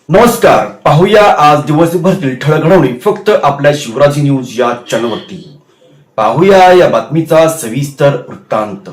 नमस्कार, पाहूया आज दिवसभरातील ठळक घडामोडी फक्त आपल्या शिवराजी न्यूज या चॅनलवरती. पाहूया या बातमीचा सविस्तर वृत्तांत.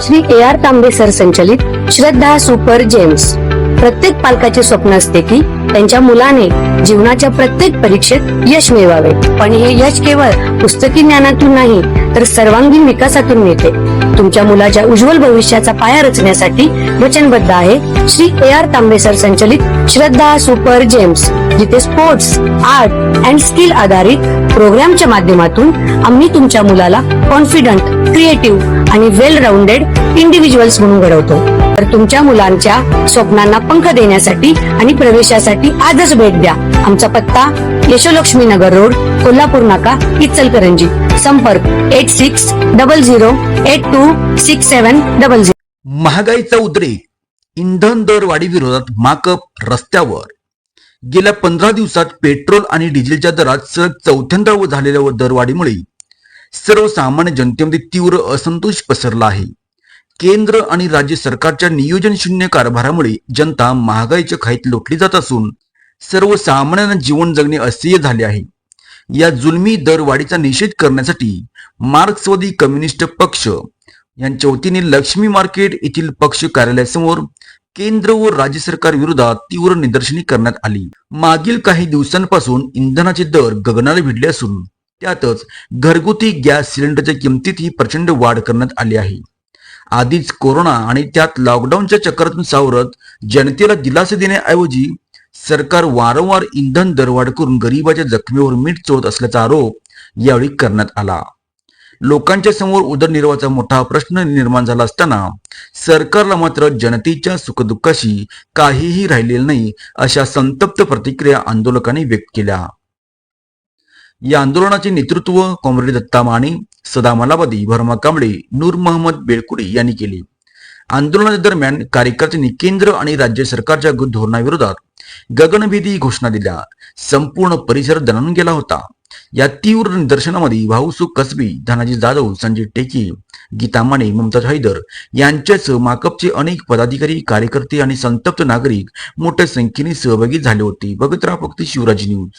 श्री AR तांबे सर संचलित श्रद्धा सुपर जेम्स. प्रत्येक पालकाचे स्वप्न असते की त्यांच्या मुलाने जीवनाच्या प्रत्येक परीक्षेत यश मिळवावे, पण हे यश केवळ पुस्तकी ज्ञानातून नाही तर सर्वांगीण विकासातून मिळते. तुमच्या मुलाच्या उज्ज्वल भविष्याचा पाया रचण्यासाठी वचनबद्ध आहे श्री AR तांबे सर संचलित श्रद्धा सुपर जेम्स, जिथे स्पोर्ट्स, आर्ट अँड स्किल आधारित प्रोग्रामच्या माध्यमातून आम्ही तुमच्या मुलाला कॉन्फिडंट, क्रिएटिव्ह आणि वेल राऊंडेड इंडिव्हिज्युअल्स म्हणून घडवतो. तर तुमच्या मुलांच्या स्वप्नांना पंख देण्यासाठी आणि प्रवेशासाठी आजच भेट द्या. आमचा पत्ता यशोलक्ष्मी नगर रोड, कोल्हापूर नाका, इचलकरंजी. संपर्क 8600826700. महागाईचा उद्रेक, इंधन दरवाढी विरोधात माकप रस्त्यावर. गेल्या 15 दिवसात पेट्रोल आणि डिझेलच्या दरात सलग चौथ्यांदा झालेल्या दरवाढीमुळे सर्वसामान्य जनतेमध्ये तीव्र असंतोष पसरला आहे. केंद्र आणि राज्य सरकारच्या नियोजन शून्य कारभारामुळे जनता महागाईच्या खाईत लोटली जात असून सर्वसामान्यांना जीवन जगणे असह्य झाले आहे. या जुलमी दरवाढीचा निषेध करण्यासाठी मार्क्सवादी कम्युनिस्ट पक्ष यांच्या वतीने लक्ष्मी मार्केट येथील पक्ष कार्यालयासमोर केंद्र व राज्य सरकार विरोधात तीव्र निदर्शने करण्यात आली. मागील काही दिवसांपासून इंधनाचे दर गगनाला भिडले असून त्यातच घरगुती गॅस सिलेंडरच्या किमतीतही प्रचंड वाढ करण्यात आली आहे. आधीच कोरोना आणि त्यात लॉकडाऊनच्या चक्रातून सावरत जनतेला दिलासा देण्याऐवजी सरकार वारंवार इंधन दरवाढ करून गरिबाच्या जखमेवर मीठ चोळत असल्याचा आरोप यावेळी करण्यात आला. लोकांच्या समोर उदरनिर्वाहाचा मोठा प्रश्न निर्माण झाला असताना सरकारला मात्र जनतेच्या सुखदुःखाशी काहीही राहिलेलं नाही, अशा संतप्त प्रतिक्रिया आंदोलकांनी व्यक्त केल्या. या आंदोलनाचे नेतृत्व कॉम्रेड दत्ता माने, सदा मलाबादी, भरमा कांबळे, नूर मोहम्मद बेळकुडे यांनी केले. आंदोलनाच्या दरम्यान कार्यकर्त्यांनी केंद्र आणि राज्य सरकारच्या धोरणाविरोधात गगनभेदी घोषणा दिल्या. संपूर्ण परिसर दणाणून गेला होता. या तीव्र निदर्शनामध्ये भाऊसुख कसबी, धनाजी जाधव, संजय टेके, गीता माने, मुमताज हैदर यांच्यासह माकपचे अनेक पदाधिकारी, कार्यकर्ते आणि संतप्त नागरिक मोठ्या संख्येने सहभागी झाले होते. बघत राहा फक्त शिवराजी न्यूज.